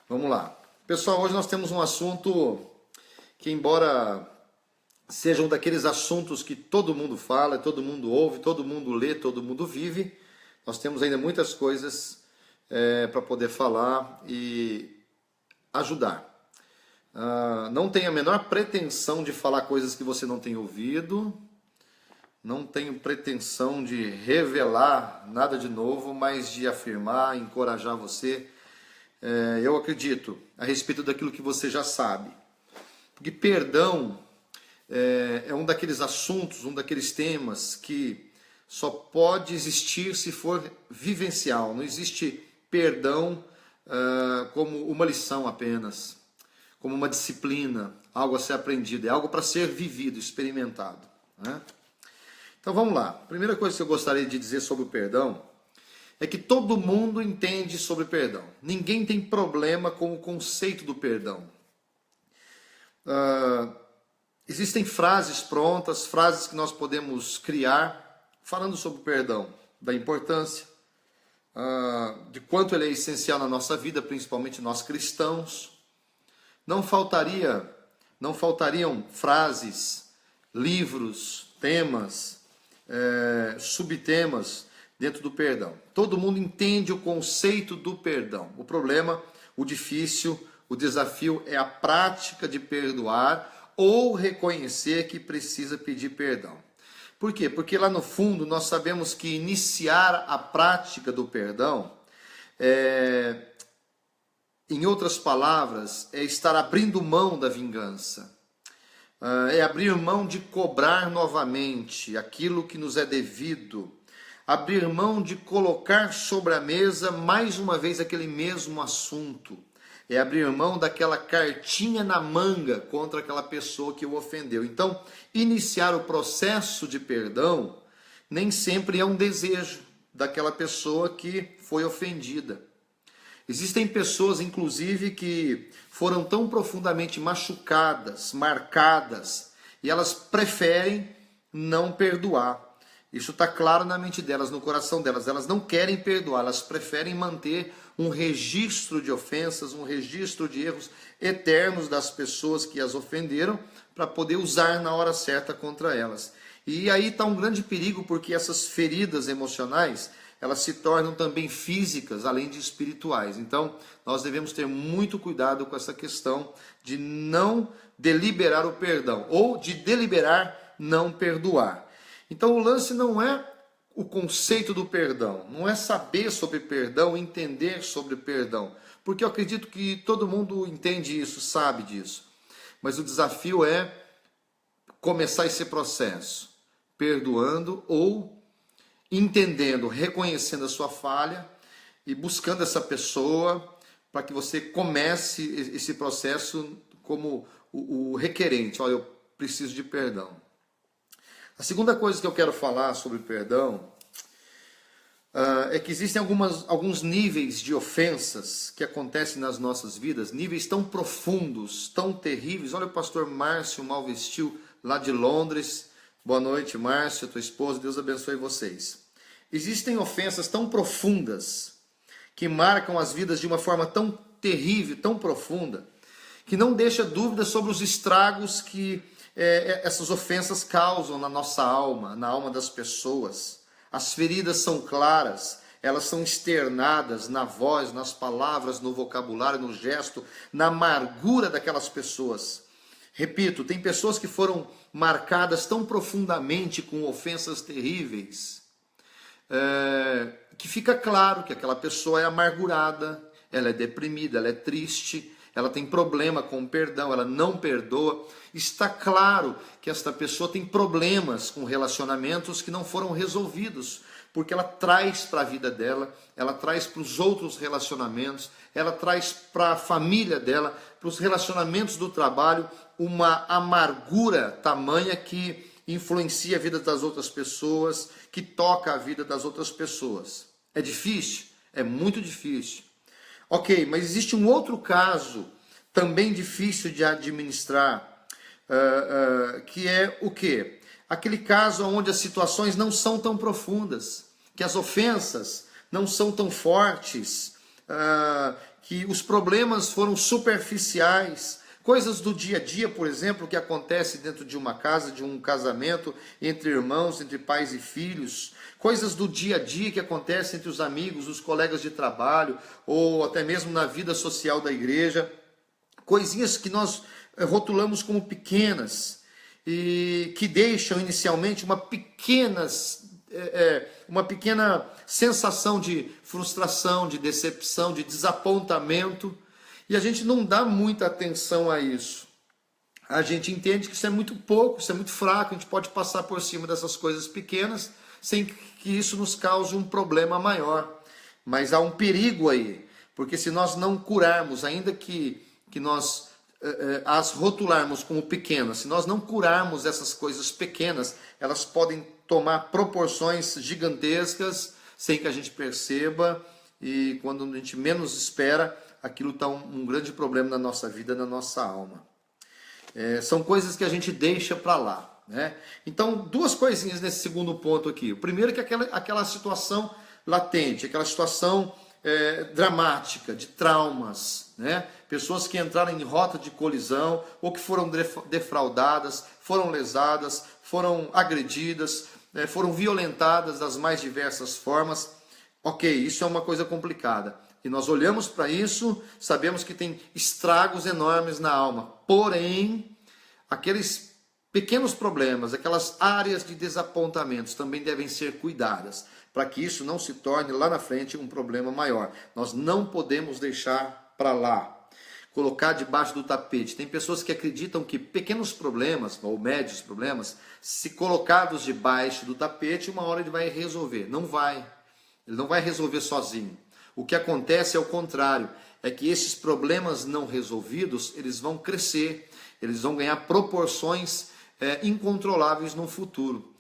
Vamos lá. Pessoal, hoje nós temos um assunto que, embora seja um daqueles assuntos que todo mundo fala, todo mundo ouve, todo mundo lê, todo mundo vive, nós temos ainda muitas coisas para poder falar e ajudar. Não tenho a menor pretensão de falar coisas que você não tem ouvido, não tenho pretensão de revelar nada de novo, mas de afirmar, encorajar você. Eu acredito a respeito daquilo que você já sabe. Porque perdão é um daqueles assuntos, um daqueles temas que só pode existir se for vivencial. Não existe perdão como uma lição apenas, como uma disciplina, algo a ser aprendido. É algo para ser vivido, experimentado, né? Então vamos lá. A primeira coisa que eu gostaria de dizer sobre o perdão é que todo mundo entende sobre perdão. Ninguém tem problema com o conceito do perdão. Existem frases prontas, frases que nós podemos criar falando sobre o perdão, da importância, de quanto ele é essencial na nossa vida, principalmente nós cristãos. Não faltariam frases, livros, temas, subtemas dentro do perdão. Todo mundo entende o conceito do perdão. O problema, o difícil, o desafio é a prática de perdoar ou reconhecer que precisa pedir perdão. Por quê? Porque lá no fundo nós sabemos que iniciar a prática do perdão em outras palavras, é estar abrindo mão da vingança. É abrir mão de cobrar novamente aquilo que nos é devido. Abrir mão de colocar sobre a mesa mais uma vez aquele mesmo assunto. É abrir mão daquela cartinha na manga contra aquela pessoa que o ofendeu. Então, iniciar o processo de perdão nem sempre é um desejo daquela pessoa que foi ofendida. Existem pessoas, inclusive, que foram tão profundamente machucadas, marcadas, e elas preferem não perdoar. Isso está claro na mente delas, no coração delas. Elas não querem perdoar, elas preferem manter um registro de ofensas, um registro de erros eternos das pessoas que as ofenderam, para poder usar na hora certa contra elas. E aí está um grande perigo, porque essas feridas emocionais, elas se tornam também físicas, além de espirituais. Então, nós devemos ter muito cuidado com essa questão de não deliberar o perdão, ou de deliberar não perdoar. Então, o lance não é o conceito do perdão, não é saber sobre perdão, entender sobre perdão, porque eu acredito que todo mundo entende isso, sabe disso. Mas o desafio é começar esse processo, perdoando ou entendendo, reconhecendo a sua falha e buscando essa pessoa para que você comece esse processo como o requerente. Olha, eu preciso de perdão. A segunda coisa que eu quero falar sobre perdão é que existem alguns níveis de ofensas que acontecem nas nossas vidas, níveis tão profundos, tão terríveis. Olha o pastor Márcio Malvestil, lá de Londres. Boa noite, Márcio, tua esposa, Deus abençoe vocês. Existem ofensas tão profundas, que marcam as vidas de uma forma tão terrível, tão profunda, que não deixa dúvida sobre os estragos que essas ofensas causam na nossa alma, na alma das pessoas. As feridas são claras, elas são externadas na voz, nas palavras, no vocabulário, no gesto, na amargura daquelas pessoas. Repito, tem pessoas que foram marcadas tão profundamente com ofensas terríveis, que fica claro que aquela pessoa é amargurada, ela é deprimida, ela é triste, ela tem problema com o perdão, ela não perdoa. Está claro que esta pessoa tem problemas com relacionamentos que não foram resolvidos, porque ela traz para a vida dela, ela traz para os outros relacionamentos, ela traz para a família dela, para os relacionamentos do trabalho, uma amargura tamanha que influencia a vida das outras pessoas, que toca a vida das outras pessoas. É difícil? É muito difícil. Ok, mas existe um outro caso também difícil de administrar, que é o quê? Aquele caso onde as situações não são tão profundas, que as ofensas não são tão fortes, que os problemas foram superficiais, coisas do dia a dia, por exemplo, que acontece dentro de uma casa, de um casamento, entre irmãos, entre pais e filhos, coisas do dia a dia que acontecem entre os amigos, os colegas de trabalho, ou até mesmo na vida social da igreja, coisinhas que nós rotulamos como pequenas, e que deixam inicialmente uma pequena sensação de frustração, de decepção, de desapontamento, e a gente não dá muita atenção a isso. A gente entende que isso é muito pouco, isso é muito fraco, a gente pode passar por cima dessas coisas pequenas sem que isso nos cause um problema maior. Mas há um perigo aí, porque se nós não curarmos, ainda que nós as rotularmos como pequenas, se nós não curarmos essas coisas pequenas, elas podem tomar proporções gigantescas sem que a gente perceba, e quando a gente menos espera, aquilo está um grande problema na nossa vida, na nossa alma. São coisas que a gente deixa para lá, né? Então, duas coisinhas nesse segundo ponto aqui. O primeiro é que aquela situação latente, aquela situação dramática, de traumas, né? Pessoas que entraram em rota de colisão, ou que foram defraudadas, foram lesadas, foram agredidas, foram violentadas das mais diversas formas. Ok, isso é uma coisa complicada. E nós olhamos para isso, sabemos que tem estragos enormes na alma. Porém, aqueles pequenos problemas, aquelas áreas de desapontamentos também devem ser cuidadas, para que isso não se torne lá na frente um problema maior. Nós não podemos deixar para lá, colocar debaixo do tapete. Tem pessoas que acreditam que pequenos problemas, ou médios problemas, se colocados debaixo do tapete, uma hora ele vai resolver. Não vai. Ele não vai resolver sozinho. O que acontece é o contrário, é que esses problemas não resolvidos, eles vão crescer, eles vão ganhar proporções incontroláveis no futuro.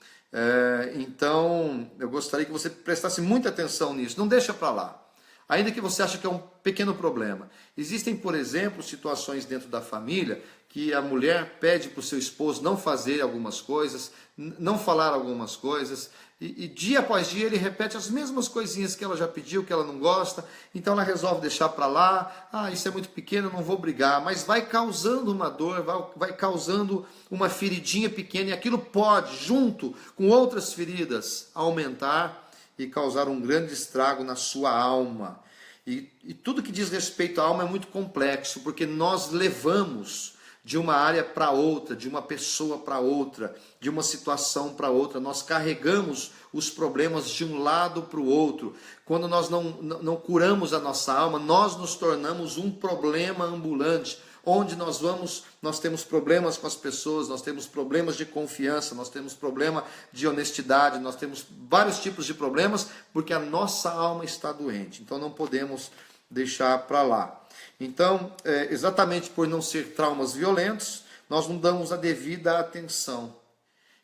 Então, eu gostaria que você prestasse muita atenção nisso, não deixa para lá. Ainda que você ache que é um pequeno problema. Existem, por exemplo, situações dentro da família que a mulher pede para o seu esposo não fazer algumas coisas, não falar algumas coisas, e dia após dia ele repete as mesmas coisinhas que ela já pediu, que ela não gosta, então ela resolve deixar para lá, isso é muito pequeno, não vou brigar, mas vai causando uma dor, vai causando uma feridinha pequena, e aquilo pode, junto com outras feridas, aumentar e causar um grande estrago na sua alma. E tudo que diz respeito à alma é muito complexo, porque nós levamos de uma área para outra, de uma pessoa para outra, de uma situação para outra. Nós carregamos os problemas de um lado para o outro. Quando nós não curamos a nossa alma, nós nos tornamos um problema ambulante. Onde nós vamos, nós temos problemas com as pessoas, nós temos problemas de confiança, nós temos problema de honestidade, nós temos vários tipos de problemas, porque a nossa alma está doente. Então não podemos deixar para lá. Então, exatamente por não ser traumas violentos, nós não damos a devida atenção.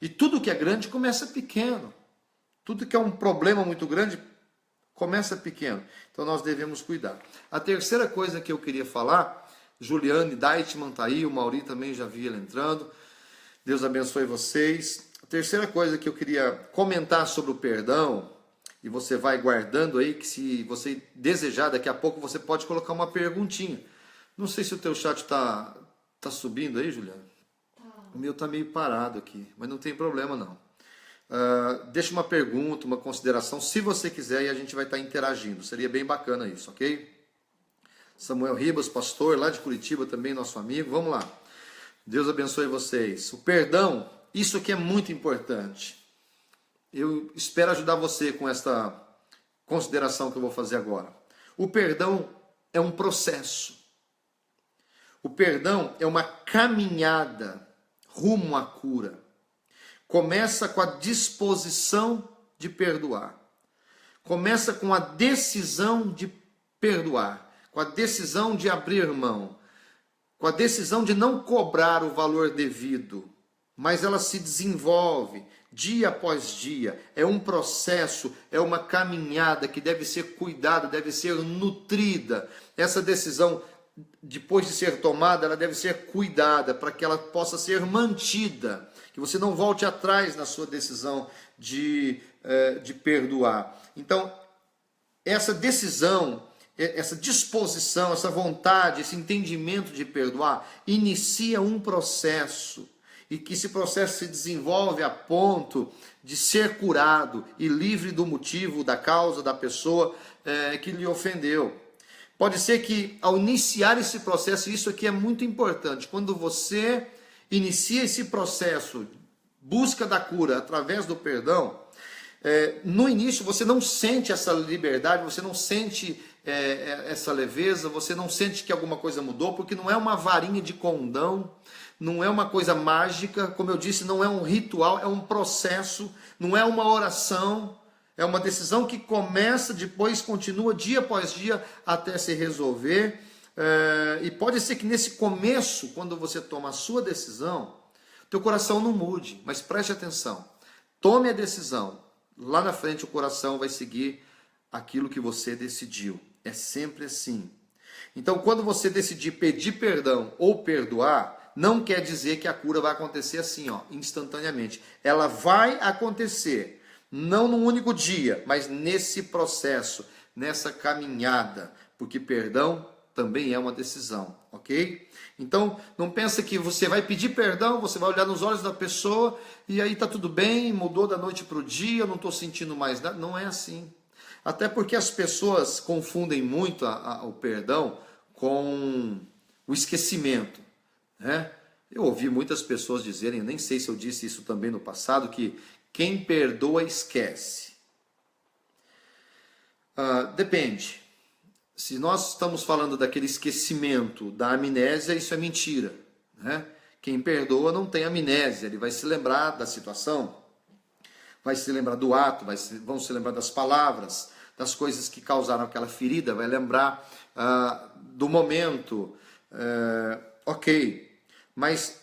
E tudo que é grande começa pequeno. Tudo que é um problema muito grande começa pequeno. Então nós devemos cuidar. A terceira coisa que eu queria falar, Juliane Deitman está aí, o Mauri também já vi ele entrando. Deus abençoe vocês. A terceira coisa que eu queria comentar sobre o perdão, e você vai guardando aí, que se você desejar, daqui a pouco você pode colocar uma perguntinha. Não sei se o teu chat tá subindo aí, Juliana. O meu tá meio parado aqui, mas não tem problema não. Deixa uma pergunta, uma consideração, se você quiser, e a gente vai estar interagindo. Seria bem bacana isso, ok? Samuel Ribas, pastor, lá de Curitiba também, nosso amigo. Vamos lá. Deus abençoe vocês. O perdão, isso aqui é muito importante. Eu espero ajudar você com esta consideração que eu vou fazer agora. O perdão é um processo. O perdão é uma caminhada rumo à cura. Começa com a disposição de perdoar. Começa com a decisão de perdoar. Com a decisão de abrir mão. Com a decisão de não cobrar o valor devido. Mas ela se desenvolve dia após dia, é um processo, é uma caminhada que deve ser cuidada, deve ser nutrida. Essa decisão, depois de ser tomada, ela deve ser cuidada para que ela possa ser mantida, que você não volte atrás na sua decisão de perdoar. Então, essa decisão, essa disposição, essa vontade, esse entendimento de perdoar, inicia um processo, e que esse processo se desenvolve a ponto de ser curado e livre do motivo, da causa, da pessoa que lhe ofendeu. Pode ser que ao iniciar esse processo, isso aqui é muito importante, quando você inicia esse processo, busca da cura através do perdão, no início você não sente essa liberdade, você não sente essa leveza, você não sente que alguma coisa mudou, porque não é uma varinha de condão, não é uma coisa mágica, como eu disse, não é um ritual, é um processo, não é uma oração, é uma decisão que começa, depois continua dia após dia até se resolver. E pode ser que nesse começo, quando você toma a sua decisão, teu coração não mude, mas preste atenção, tome a decisão, lá na frente o coração vai seguir aquilo que você decidiu, é sempre assim. Então quando você decidir pedir perdão ou perdoar, não quer dizer que a cura vai acontecer assim, instantaneamente. Ela vai acontecer, não num único dia, mas nesse processo, nessa caminhada, porque perdão também é uma decisão, ok? Então, não pensa que você vai pedir perdão, você vai olhar nos olhos da pessoa e aí tá tudo bem, mudou da noite para o dia, eu não estou sentindo mais nada. Não é assim. Até porque as pessoas confundem muito o perdão com o esquecimento, né? Eu ouvi muitas pessoas dizerem, eu nem sei se eu disse isso também no passado, que quem perdoa esquece. Depende. Se nós estamos falando daquele esquecimento, da amnésia, isso é mentira, né? Quem perdoa não tem amnésia, ele vai se lembrar da situação, vai se lembrar do ato, vão se lembrar das palavras, das coisas que causaram aquela ferida, vai lembrar do momento, ok. Mas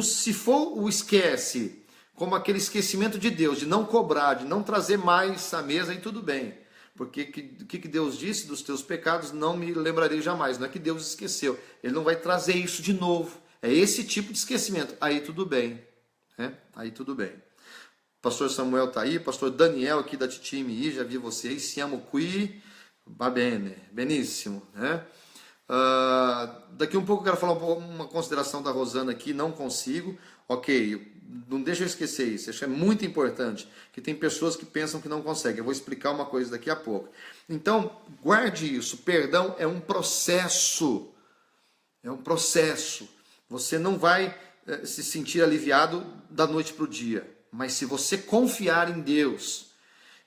se for o esquece, como aquele esquecimento de Deus, de não cobrar, de não trazer mais à mesa, aí tudo bem. Porque o que Deus disse? Dos teus pecados não me lembrarei jamais. Não é que Deus esqueceu. Ele não vai trazer isso de novo. É esse tipo de esquecimento. Aí tudo bem. Né? Aí tudo bem. Pastor Samuel está aí. Pastor Daniel aqui da Titime. Já vi vocês. Siamo qui. Va bene. Benissimo. Né? Daqui um pouco eu quero falar uma consideração da Rosana aqui. Não consigo. Ok. Não deixa eu esquecer isso, é muito importante, que tem pessoas que pensam que não conseguem. Eu vou explicar uma coisa daqui a pouco. Então, guarde isso, perdão é um processo. É um processo. Você não vai se sentir aliviado da noite para o dia, mas se você confiar em Deus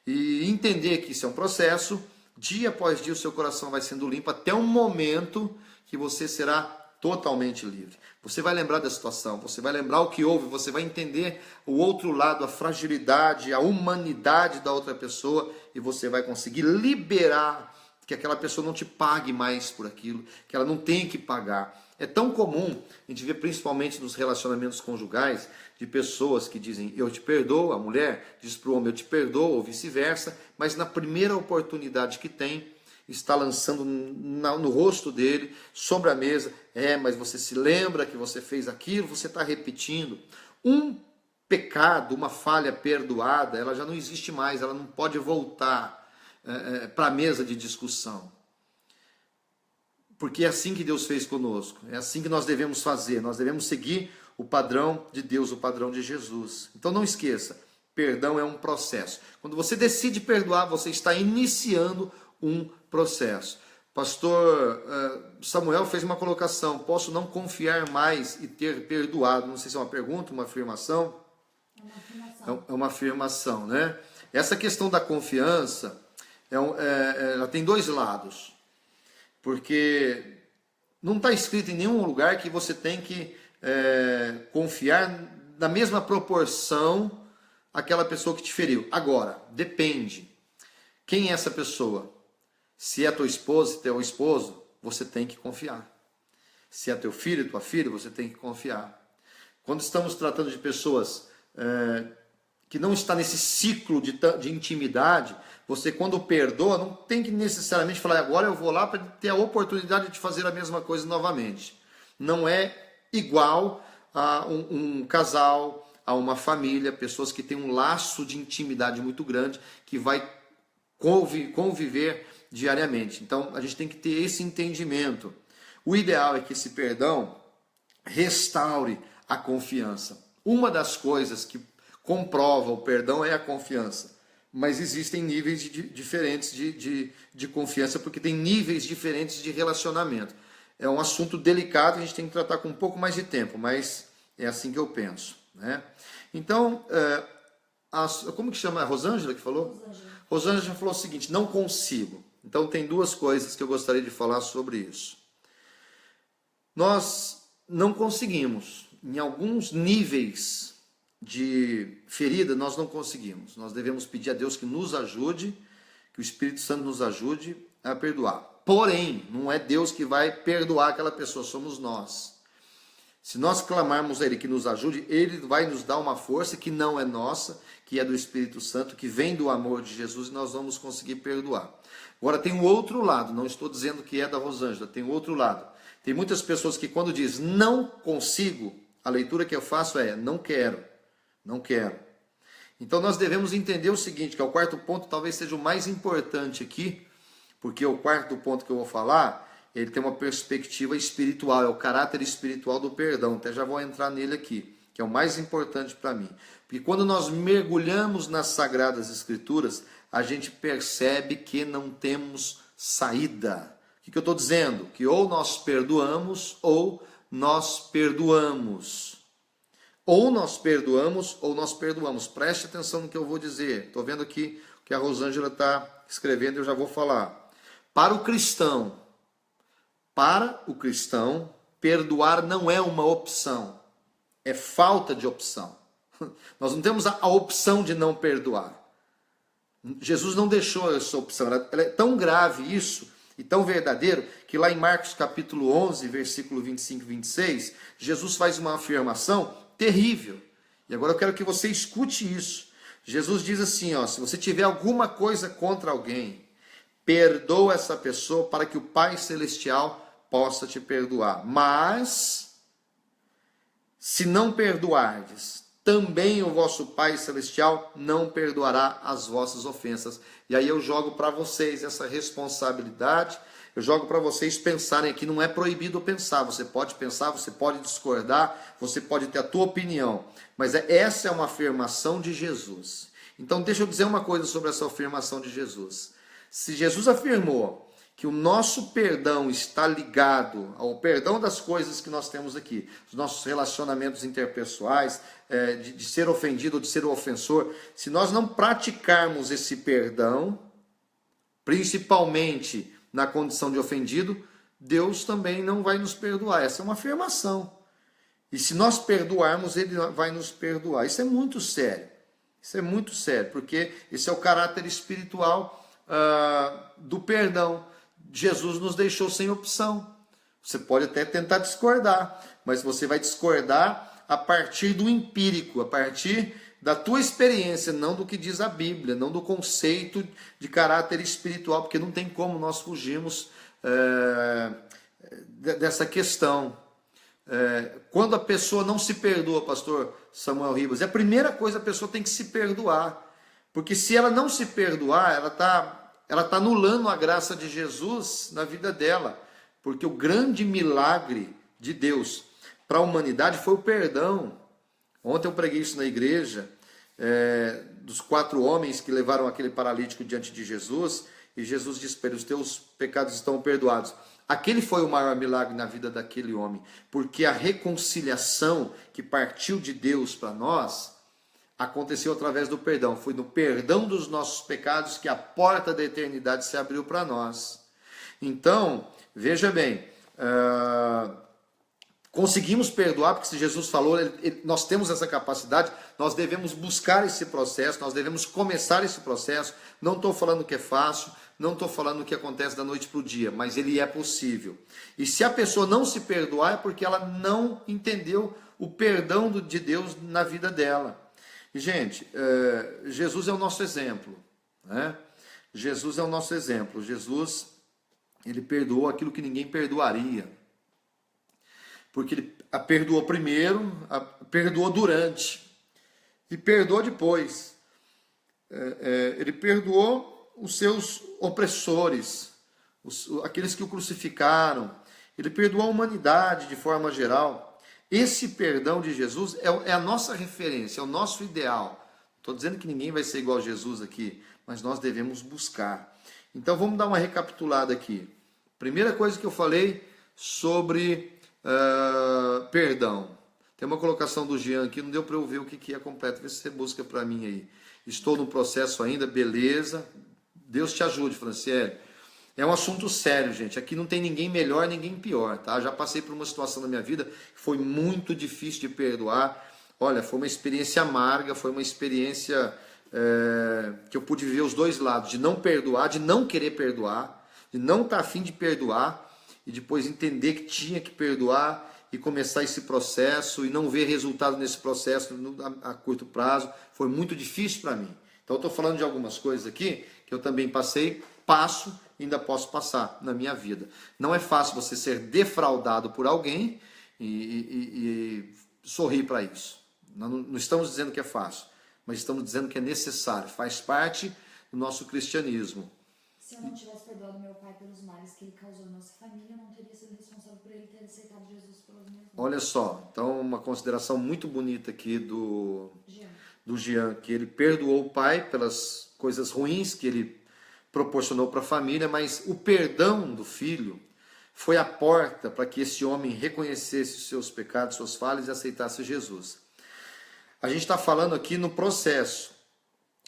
e entender que isso é um processo, dia após dia o seu coração vai sendo limpo até um momento que você será totalmente livre. Você vai lembrar da situação, você vai lembrar o que houve, você vai entender o outro lado, a fragilidade, a humanidade da outra pessoa, e você vai conseguir liberar que aquela pessoa não te pague mais por aquilo, que ela não tem que pagar. É tão comum, a gente vê principalmente nos relacionamentos conjugais, de pessoas que dizem, eu te perdoo, a mulher diz para o homem, eu te perdoo, ou vice-versa, mas na primeira oportunidade que tem, está lançando no rosto dele, sobre a mesa, mas você se lembra que você fez aquilo, você está repetindo. Um pecado, uma falha perdoada, ela já não existe mais, ela não pode voltar para a mesa de discussão. Porque é assim que Deus fez conosco, é assim que nós devemos fazer, nós devemos seguir o padrão de Deus, o padrão de Jesus. Então não esqueça, perdão é um processo. Quando você decide perdoar, você está iniciando um processo. Pastor Samuel fez uma colocação, posso não confiar mais e ter perdoado. Não sei se é uma pergunta, uma afirmação. É uma afirmação, né? Essa questão da confiança, ela tem dois lados. Porque não está escrito em nenhum lugar que você tem que confiar na mesma proporção àquela pessoa que te feriu. Agora, depende. Quem é essa pessoa? Se é tua esposa, se é teu esposo, você tem que confiar. Se é teu filho, tua filha, você tem que confiar. Quando estamos tratando de pessoas que não estão nesse ciclo de intimidade, você quando perdoa, não tem que necessariamente falar, agora eu vou lá para ter a oportunidade de fazer a mesma coisa novamente. Não é igual a um casal, a uma família, pessoas que têm um laço de intimidade muito grande, que vai conviver diariamente. Então, a gente tem que ter esse entendimento. O ideal é que esse perdão restaure a confiança. Uma das coisas que comprova o perdão é a confiança. Mas existem níveis diferentes de confiança, porque tem níveis diferentes de relacionamento. É um assunto delicado, a gente tem que tratar com um pouco mais de tempo, mas é assim que eu penso, né? Então, como que chama? A Rosângela que falou? Rosângela falou o seguinte: não consigo. Então tem duas coisas que eu gostaria de falar sobre isso. Nós não conseguimos, em alguns níveis de ferida, nós não conseguimos. Nós devemos pedir a Deus que nos ajude, que o Espírito Santo nos ajude a perdoar. Porém, não é Deus que vai perdoar aquela pessoa, somos nós. Se nós clamarmos a Ele que nos ajude, Ele vai nos dar uma força que não é nossa, que é do Espírito Santo, que vem do amor de Jesus, e nós vamos conseguir perdoar. Agora tem o outro lado, não estou dizendo que é da Rosângela, tem o outro lado. Tem muitas pessoas que quando diz não consigo, a leitura que eu faço é não quero, não quero. Então nós devemos entender o seguinte, que é o quarto ponto, talvez seja o mais importante aqui, porque o quarto ponto que eu vou falar, ele tem uma perspectiva espiritual, é o caráter espiritual do perdão. Até já vou entrar nele aqui, que é o mais importante para mim. Porque quando nós mergulhamos nas Sagradas Escrituras, a gente percebe que não temos saída. O que eu estou dizendo? Que ou nós perdoamos, ou nós perdoamos. Ou nós perdoamos, ou nós perdoamos. Preste atenção no que eu vou dizer. Estou vendo aqui o que a Rosângela está escrevendo e eu já vou falar. Para o cristão, perdoar não é uma opção. É falta de opção. Nós não temos a opção de não perdoar. Jesus não deixou essa opção. Ela é tão grave isso, e tão verdadeiro, que lá em Marcos capítulo 11, versículo 25 e 26, Jesus faz uma afirmação terrível. E agora eu quero que você escute isso. Jesus diz assim, se você tiver alguma coisa contra alguém, perdoa essa pessoa para que o Pai Celestial possa te perdoar. Mas, se não perdoardes, também o vosso Pai Celestial não perdoará as vossas ofensas. E aí eu jogo para vocês essa responsabilidade, eu jogo para vocês pensarem aqui, não é proibido pensar, você pode pensar, você pode discordar, você pode ter a tua opinião, mas essa é uma afirmação de Jesus. Então deixa eu dizer uma coisa sobre essa afirmação de Jesus. Se Jesus afirmou que o nosso perdão está ligado ao perdão das coisas que nós temos aqui, os nossos relacionamentos interpessoais, de ser ofendido ou de ser o ofensor, se nós não praticarmos esse perdão, principalmente na condição de ofendido, Deus também não vai nos perdoar. Essa é uma afirmação. E se nós perdoarmos, Ele vai nos perdoar. Isso é muito sério. Isso é muito sério, porque esse é o caráter espiritual do perdão. Jesus nos deixou sem opção. Você pode até tentar discordar, mas você vai discordar a partir do empírico, a partir da tua experiência, não do que diz a Bíblia, não do conceito de caráter espiritual, porque não tem como nós fugirmos dessa questão. Quando a pessoa não se perdoa, pastor Samuel Ribas, a primeira coisa, a pessoa tem que se perdoar, porque se ela não se perdoar, ela está anulando a graça de Jesus na vida dela, porque o grande milagre de Deus para a humanidade foi o perdão. Ontem eu preguei isso na igreja, dos 4 homens que levaram aquele paralítico diante de Jesus, e Jesus disse para ele, os teus pecados estão perdoados. Aquele foi o maior milagre na vida daquele homem, porque a reconciliação que partiu de Deus para nós, aconteceu através do perdão. Foi no perdão dos nossos pecados que a porta da eternidade se abriu para nós. Então, veja bem, conseguimos perdoar, porque se Jesus falou, nós temos essa capacidade, nós devemos buscar esse processo, nós devemos começar esse processo. Não estou falando que é fácil, não estou falando que acontece da noite para o dia, mas ele é possível. E se a pessoa não se perdoar, é porque ela não entendeu o perdão de Deus na vida dela. E, gente, Jesus é o nosso exemplo, né? Jesus é o nosso exemplo. Jesus, ele perdoou aquilo que ninguém perdoaria. Porque ele a perdoou primeiro, a perdoou durante e perdoou depois. Ele perdoou os seus opressores, aqueles que o crucificaram. Ele perdoou a humanidade de forma geral. Esse perdão de Jesus é a nossa referência, é o nosso ideal. Estou dizendo que ninguém vai ser igual a Jesus aqui, mas nós devemos buscar. Então vamos dar uma recapitulada aqui. Primeira coisa que eu falei sobre perdão. Tem uma colocação do Jean aqui, não deu para eu ver o que é completo. Vê se você busca para mim aí. Estou no processo ainda, beleza. Deus te ajude, Franciele. É um assunto sério, gente. Aqui não tem ninguém melhor, ninguém pior, tá? Já passei por uma situação na minha vida que foi muito difícil de perdoar. Olha, foi uma experiência amarga, foi uma experiência que eu pude viver os dois lados, de não perdoar, de não querer perdoar, de não estar a fim de perdoar, e depois entender que tinha que perdoar e começar esse processo e não ver resultado nesse processo a curto prazo. Foi muito difícil para mim. Então eu estou falando de algumas coisas aqui que eu também passei, passo e ainda posso passar na minha vida. Não é fácil você ser defraudado por alguém e sorrir para isso. Não estamos dizendo que é fácil, mas estamos dizendo que é necessário, faz parte do nosso cristianismo. Se eu não tivesse perdoado meu pai pelos males que ele causou em nossa família, eu não teria sido responsável por ele ter aceitado Jesus pelas minhas mãos. Olha só, então uma consideração muito bonita aqui do Jean, que ele perdoou o pai pelas coisas ruins que ele proporcionou para a família, mas o perdão do filho foi a porta para que esse homem reconhecesse os seus pecados, suas falhas e aceitasse Jesus. A gente está falando aqui no processo.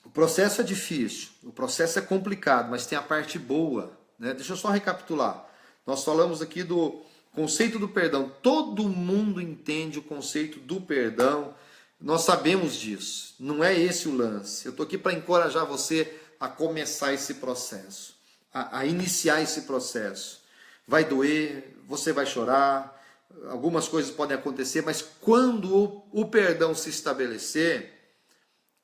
O processo é difícil, o processo é complicado, mas tem a parte boa, né? Deixa eu só recapitular. Nós falamos aqui do conceito do perdão. Todo mundo entende o conceito do perdão. Nós sabemos disso. Não é esse o lance. Eu estou aqui para encorajar você a começar esse processo, a iniciar esse processo. Vai doer, você vai chorar, algumas coisas podem acontecer, mas quando o perdão se estabelecer,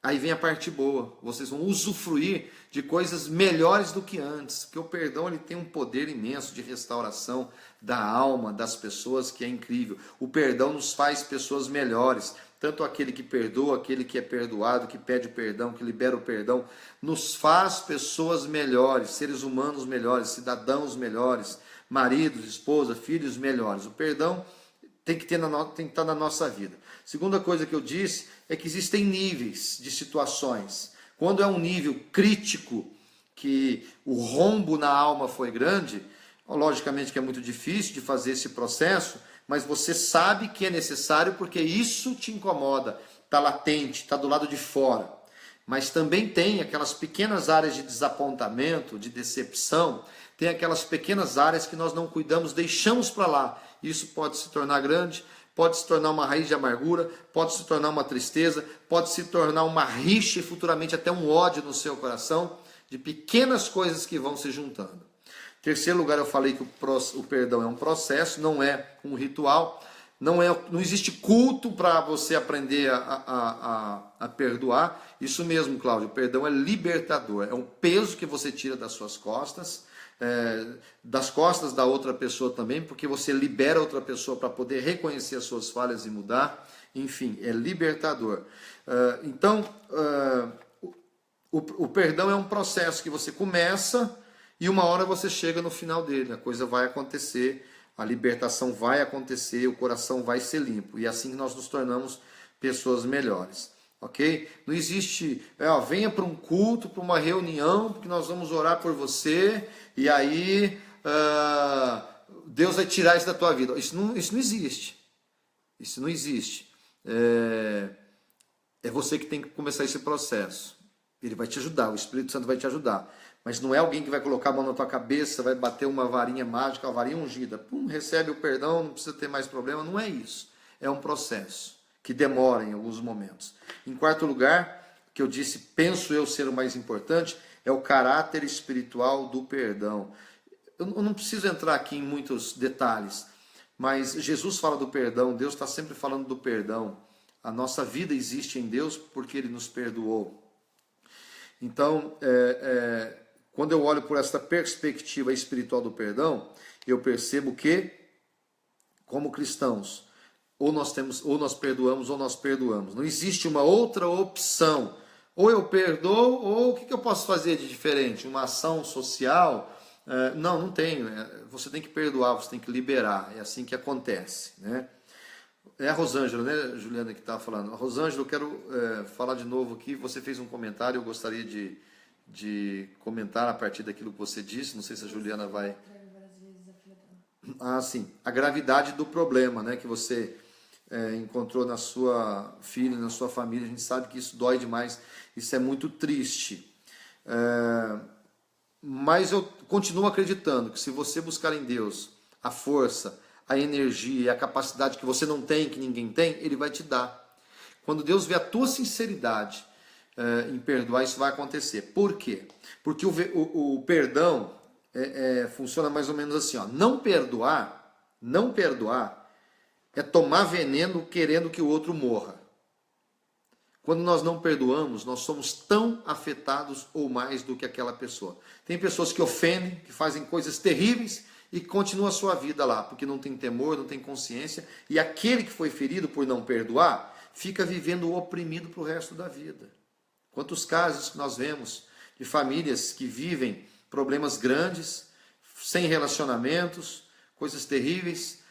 aí vem a parte boa. Vocês vão usufruir de coisas melhores do que antes, porque o perdão ele tem um poder imenso de restauração da alma das pessoas que é incrível. O perdão nos faz pessoas melhores. Tanto aquele que perdoa, aquele que é perdoado, que pede o perdão, que libera o perdão, nos faz pessoas melhores, seres humanos melhores, cidadãos melhores, maridos, esposa, filhos melhores. O perdão tem que estar na nossa vida. Segunda coisa que eu disse é que existem níveis de situações. Quando é um nível crítico, que o rombo na alma foi grande, logicamente que é muito difícil de fazer esse processo, mas você sabe que é necessário porque isso te incomoda, está latente, está do lado de fora. Mas também tem aquelas pequenas áreas de desapontamento, de decepção, tem aquelas pequenas áreas que nós não cuidamos, deixamos para lá. Isso pode se tornar grande, pode se tornar uma raiz de amargura, pode se tornar uma tristeza, pode se tornar uma rixa e futuramente até um ódio no seu coração, de pequenas coisas que vão se juntando. Terceiro lugar, eu falei que o perdão é um processo, não é um ritual, não existe culto para você aprender a perdoar. Isso mesmo, Cláudio, o perdão é libertador, é um peso que você tira das suas costas, das costas da outra pessoa também, porque você libera outra pessoa para poder reconhecer as suas falhas e mudar. Enfim, é libertador. Então, o perdão é um processo que você começa e uma hora você chega no final dele, a coisa vai acontecer, a libertação vai acontecer, o coração vai ser limpo, e assim nós nos tornamos pessoas melhores, ok? Não existe, venha para um culto, para uma reunião, porque nós vamos orar por você, e aí Deus vai tirar isso da tua vida. Isso não existe, isso não existe. É você que tem que começar esse processo, ele vai te ajudar, o Espírito Santo vai te ajudar. Mas não é alguém que vai colocar a mão na tua cabeça, vai bater uma varinha mágica, uma varinha ungida. Recebe o perdão, não precisa ter mais problema. Não é isso. É um processo que demora em alguns momentos. Em quarto lugar, que eu disse, penso eu ser o mais importante, é o caráter espiritual do perdão. Eu não preciso entrar aqui em muitos detalhes, mas Jesus fala do perdão, Deus está sempre falando do perdão. A nossa vida existe em Deus porque Ele nos perdoou. Então, quando eu olho por essa perspectiva espiritual do perdão, eu percebo que, como cristãos, ou nós perdoamos ou nós perdoamos. Não existe uma outra opção Ou eu perdoo, ou o que eu posso fazer de diferente? Uma ação social? Não, não tenho. Você tem que perdoar, você tem que liberar. É assim que acontece, né? É a Rosângela, né, Juliana, que estava falando. A Rosângela, eu quero falar de novo aqui. Você fez um comentário, eu gostaria de comentar a partir daquilo que você disse. Não sei se a Juliana vai... Ah, sim. A gravidade do problema, né, que você encontrou na sua filha, na sua família. A gente sabe que isso dói demais. Isso é muito triste. Mas eu continuo acreditando que se você buscar em Deus a força, a energia e a capacidade que você não tem, que ninguém tem, Ele vai te dar. Quando Deus vê a tua sinceridade em perdoar, isso vai acontecer. Por quê? Porque o perdão funciona mais ou menos assim, ó. Não perdoar é tomar veneno querendo que o outro morra. Quando nós não perdoamos, nós somos tão afetados ou mais do que aquela pessoa. Tem pessoas que ofendem, que fazem coisas terríveis e continuam a sua vida lá, porque não tem temor, não tem consciência. E aquele que foi ferido por não perdoar, fica vivendo oprimido para o resto da vida. Quantos casos que nós vemos de famílias que vivem problemas grandes, sem relacionamentos, coisas terríveis,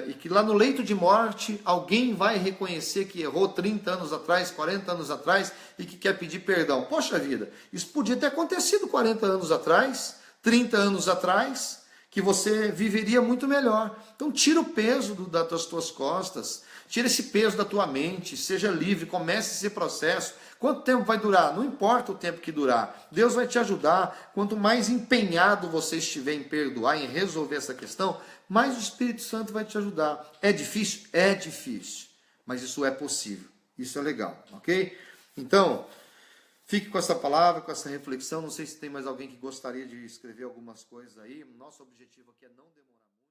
e que lá no leito de morte alguém vai reconhecer que errou 30 anos atrás, 40 anos atrás e que quer pedir perdão. Poxa vida, isso podia ter acontecido 40 anos atrás, 30 anos atrás, que você viveria muito melhor. Então tira o peso das tuas costas, tira esse peso da tua mente, seja livre, comece esse processo. Quanto tempo vai durar? Não importa o tempo que durar. Deus vai te ajudar. Quanto mais empenhado você estiver em perdoar, em resolver essa questão, mais o Espírito Santo vai te ajudar. É difícil? É difícil. Mas isso é possível. Isso é legal, ok? Então, fique com essa palavra, com essa reflexão. Não sei se tem mais alguém que gostaria de escrever algumas coisas aí. Nosso objetivo aqui é não demorar muito.